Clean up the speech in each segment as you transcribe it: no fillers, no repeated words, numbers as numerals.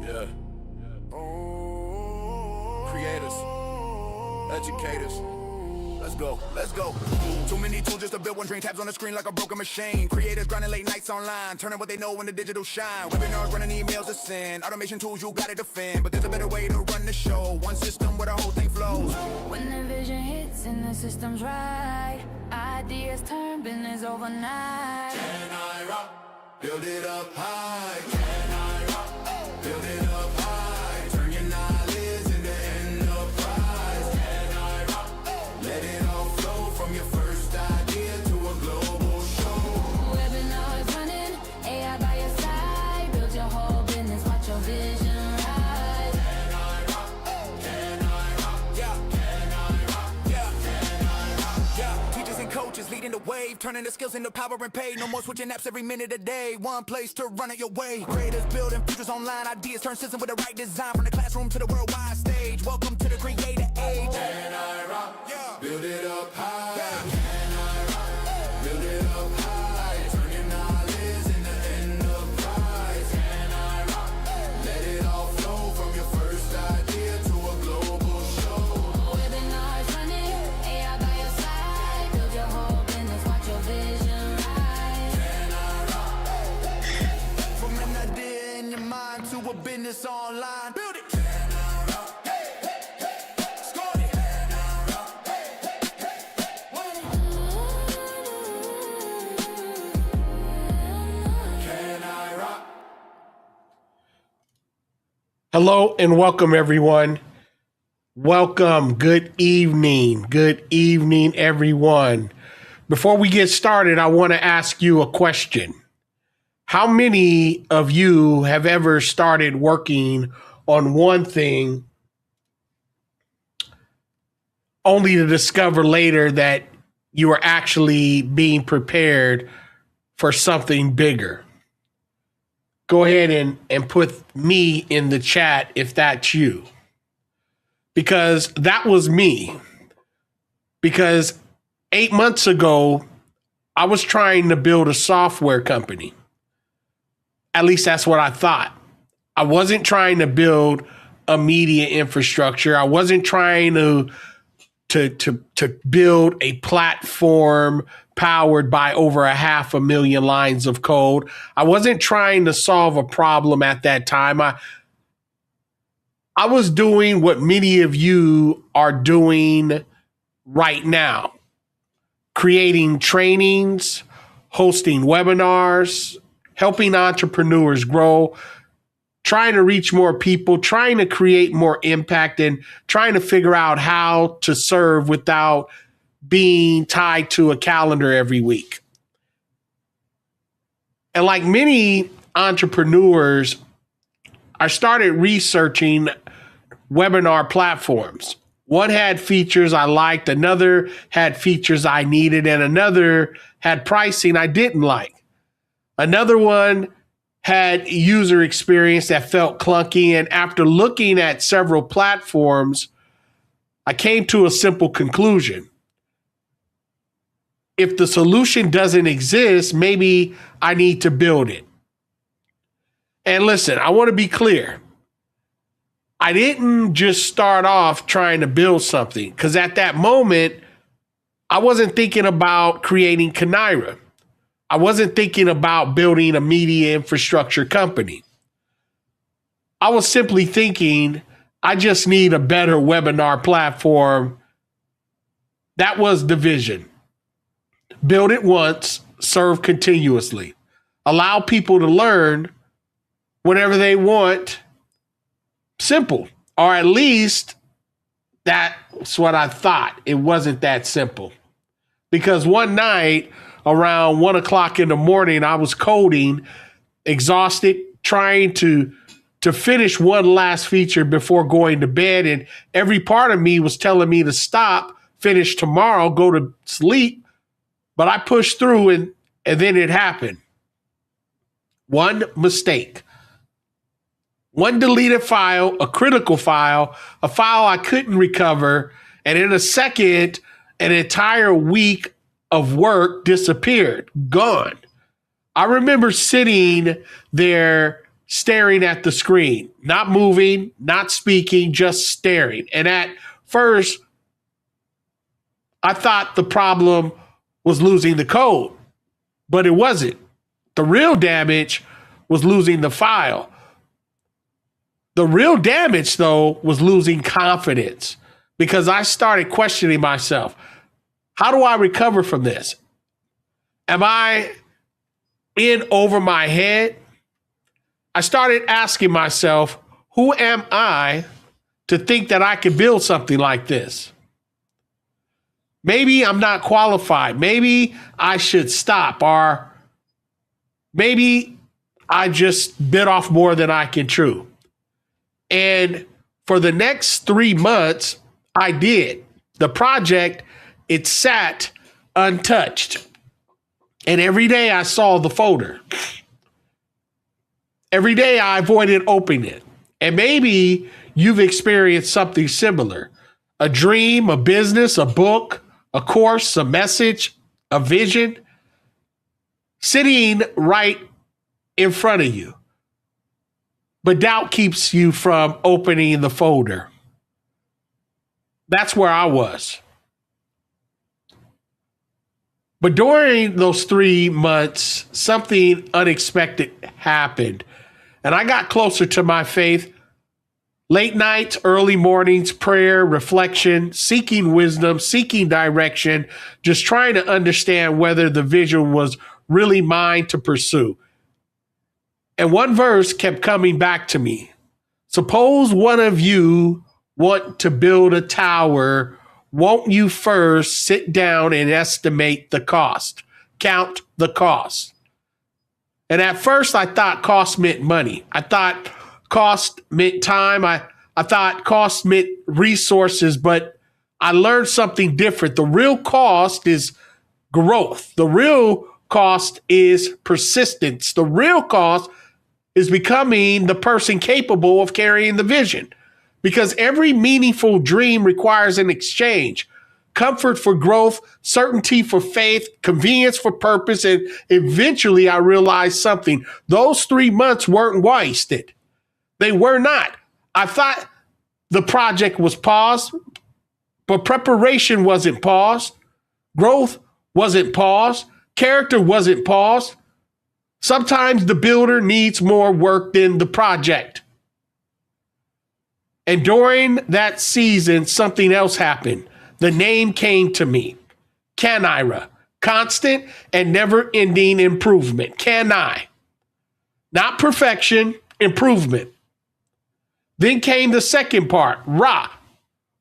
Yeah. Creators, educators. Let's go, let's go. Too many tools just to build one dream. Tabs on the screen like a broken machine. Creators grinding late nights online, turning what they know into digital shine. Webinars running emails to send. Automation tools you gotta defend. But there's a better way to run the show. One system where the whole thing flows. When the vision hits and the system's right, ideas turn business overnight. Can I rock? Build it up high. Can I rock? Build it up high. Turn your knowledge into enterprise. Can I rock? Let it all flow from your first idea to a global show. Webinars running, AI by your side. Build your whole business, watch your vision rise. Can I rock? Can I rock? Yeah. Can I rock? Yeah. Can I rock? Yeah. Teachers and coaches leading the wave, turning the skills into power and pay. No more switching apps every minute a day. One place to run it your way. Creators building futures online, ideas turn system with the right design. From the classroom to the worldwide stage. Welcome to the creator age. Can I rock? Yeah. Build it up high. Yeah. Can I rock? Build it up high. Turn your knowledge into enterprise. Can I rock? Let it all flow from your first idea to a global show. Webinars running, AI by your side. Build your whole business, watch your vision rise. Can I rock? From an idea in your mind to a business online. Build it. Can I rock? Hey, hey, hey. Score it. Can I rock? Hey, hey, hey. Can I rock? Hello and welcome, everyone. Welcome. Good evening. Good evening, everyone. Before we get started, I want to ask you a question. How many of you have ever started working on one thing only to discover later that you are actually being prepared for something bigger? Go ahead and put me in the chat if that's you. Because that was me. Because 8 months ago, I was trying to build a software company. At least that's what I thought. I wasn't trying to build a media infrastructure. I wasn't trying to build a platform powered by over 500,000 lines of code. I wasn't trying to solve a problem at that time. I was doing what many of you are doing right now. Creating trainings, hosting webinars, helping entrepreneurs grow, trying to reach more people, trying to create more impact, and trying to figure out how to serve without being tied to a calendar every week. And like many entrepreneurs, I started researching webinar platforms. One had features I liked, another had features I needed, and another had pricing I didn't like. Another one had user experience that felt clunky, and after looking at several platforms, I came to a simple conclusion. If the solution doesn't exist, maybe I need to build it. And listen, I want to be clear. I didn't just start off trying to build something, because at that moment, I wasn't thinking about creating Canira. I wasn't thinking about building a media infrastructure company. I was simply thinking, I just need a better webinar platform. That was the vision. Build it once, serve continuously. Allow people to learn whenever they want. Simple. Or at least that's what I thought. It wasn't that simple. Because one night, around 1 o'clock in the morning, I was coding, exhausted, trying to finish one last feature before going to bed. And every part of me was telling me to stop, finish tomorrow, go to sleep. But I pushed through and then it happened. One mistake. One deleted file, a critical file, a file I couldn't recover. And in a second, an entire week of work disappeared, gone. I remember sitting there staring at the screen, not moving, not speaking, just staring. And at first, I thought the problem was losing the code, but it wasn't. The real damage was losing the file. The real damage, though, was losing confidence because I started questioning myself. How do I recover from this? Am I in over my head? I started asking myself, who am I to think that I can build something like this? Maybe I'm not qualified. Maybe I should stop, or maybe I just bit off more than I can chew. And for the next 3 months, I did. The project, it sat untouched. And every day I saw the folder. Every day I avoided opening it. And maybe you've experienced something similar. A dream, a business, a book, a course, a message, a vision sitting right in front of you. But doubt keeps you from opening the folder. That's where I was. But during those 3 months, something unexpected happened. And I got closer to my faith. Late nights, early mornings, prayer, reflection, seeking wisdom, seeking direction, just trying to understand whether the vision was really mine to pursue. And one verse kept coming back to me. Suppose one of you want to build a tower. Won't you first sit down and estimate the cost? Count the cost. And at first I thought cost meant money. I thought cost meant time. I thought cost meant resources, but I learned something different. The real cost is growth. The real cost is persistence. The real cost is becoming the person capable of carrying the vision. Because every meaningful dream requires an exchange. Comfort for growth, certainty for faith, convenience for purpose, and eventually I realized something. Those 3 months weren't wasted. They were not. I thought the project was paused, but preparation wasn't paused. Growth wasn't paused. Character wasn't paused. Sometimes the builder needs more work than the project. And during that season, something else happened. The name came to me. Canira. Constant and never-ending improvement. Can I? Not perfection, improvement. Then came the second part. Ra.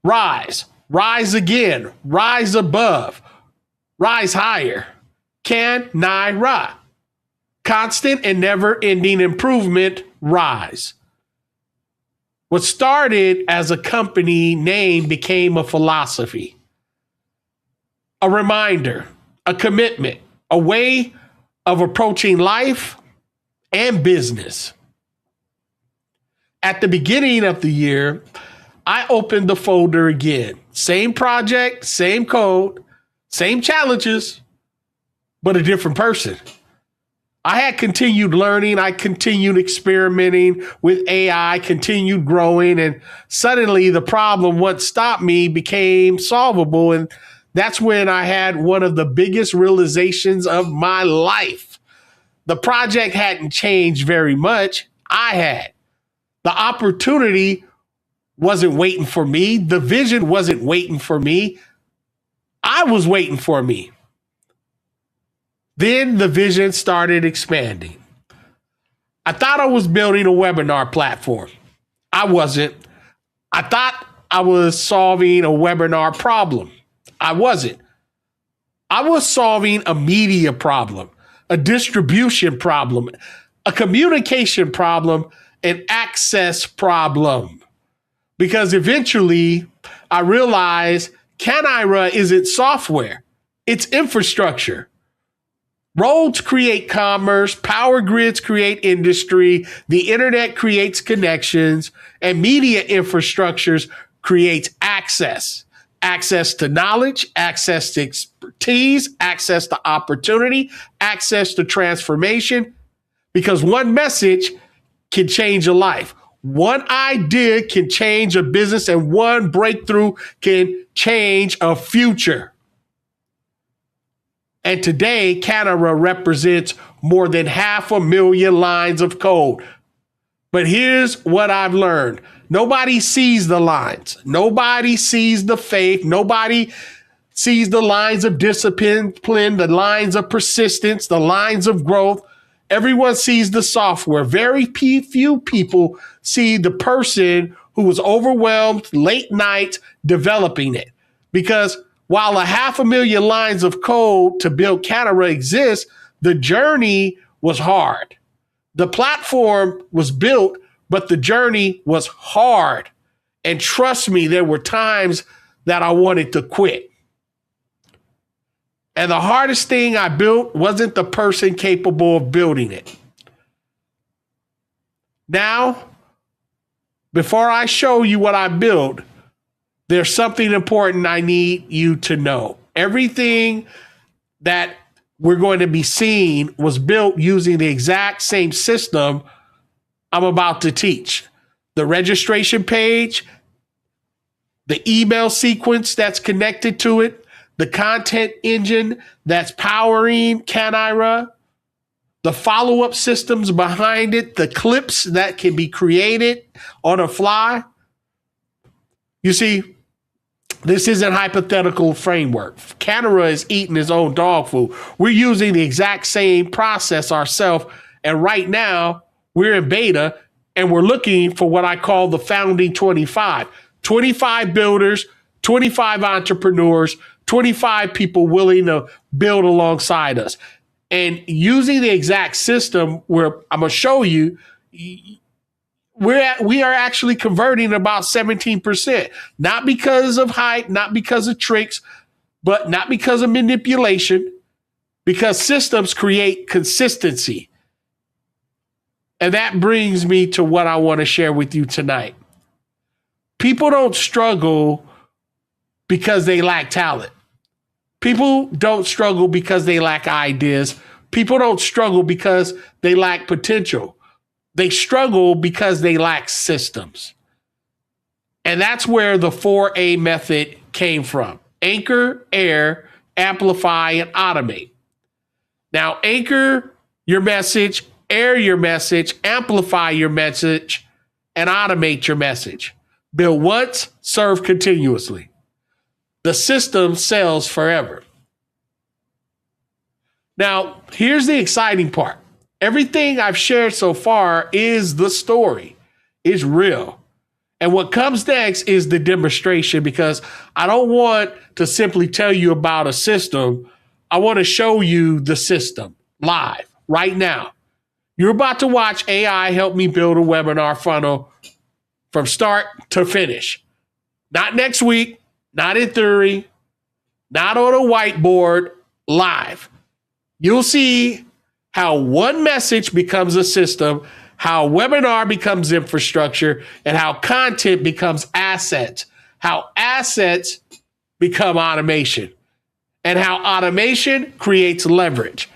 Rise. Rise again. Rise above. Rise higher. Canira. Constant and never-ending improvement. Rise. What started as a company name became a philosophy, a reminder, a commitment, a way of approaching life and business. At the beginning of the year, I opened the folder again. Same project, same code, same challenges, but a different person. I had continued learning. I continued experimenting with AI, continued growing, and suddenly the problem, what stopped me, became solvable. And that's when I had one of the biggest realizations of my life. The project hadn't changed very much. I had. The opportunity wasn't waiting for me. The vision wasn't waiting for me. I was waiting for me. Then the vision started expanding. I thought I was building a webinar platform. I wasn't. I thought I was solving a webinar problem. I wasn't. I was solving a media problem, a distribution problem, a communication problem, an access problem. Because eventually I realized Canira isn't software, it's infrastructure. Roads create commerce, power grids create industry, the internet creates connections, and media infrastructures creates access. Access to knowledge, access to expertise, access to opportunity, access to transformation. Because one message can change a life. One idea can change a business, and one breakthrough can change a future. And today, Canira represents more than 500,000 lines of code. But here's what I've learned. Nobody sees the lines. Nobody sees the faith. Nobody sees the lines of discipline, the lines of persistence, the lines of growth. Everyone sees the software. Very few people see the person who was overwhelmed late night developing it. Because while 500,000 lines of code to build Canira exists, the journey was hard. The platform was built, but the journey was hard. And trust me, there were times that I wanted to quit. And the hardest thing I built wasn't the person capable of building it. Now, before I show you what I built, there's something important I need you to know. Everything that we're going to be seeing was built using the exact same system I'm about to teach. The registration page, the email sequence that's connected to it, the content engine that's powering Canira, the follow-up systems behind it, the clips that can be created on a fly. You see, this isn't hypothetical framework. Canira is eating his own dog food. We're using the exact same process ourselves. And right now, we're in beta, and we're looking for what I call the founding 25. 25 builders, 25 entrepreneurs, 25 people willing to build alongside us. And using the exact system where I'm going to show you, we are actually converting about 17%. Not because of hype, not because of tricks, but not because of manipulation, because systems create consistency. And that brings me to what I want to share with you tonight. People don't struggle because they lack talent. People don't struggle because they lack ideas. People don't struggle because they lack potential. They struggle because they lack systems. And that's where the 4A method came from. Anchor, air, amplify, and automate. Now, anchor your message, air your message, amplify your message, and automate your message. Build once, serve continuously. The system sells forever. Now, here's the exciting part. Everything I've shared so far is the story. It's real. And what comes next is the demonstration, because I don't want to simply tell you about a system. I want to show you the system live right now. You're about to watch AI help me build a webinar funnel from start to finish. Not next week, not in theory, not on a whiteboard, live. You'll see how one message becomes a system, how a webinar becomes infrastructure, and how content becomes assets, how assets become automation, and how automation creates leverage.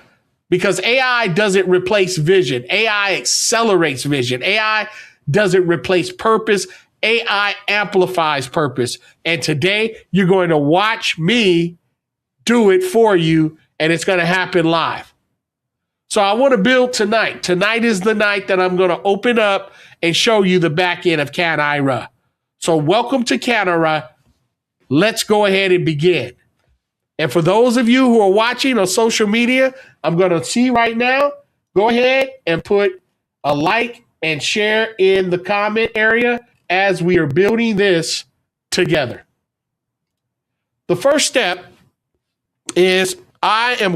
Because AI doesn't replace vision. AI accelerates vision. AI doesn't replace purpose. AI amplifies purpose. And today, you're going to watch me do it for you, and it's going to happen live. So I want to build tonight. Tonight is the night that I'm going to open up and show you the back end of Canira. So welcome to Canira. Let's go ahead and begin. And for those of you who are watching on social media, I'm going to see right now, go ahead and put a like and share in the comment area as we are building this together. The first step is I am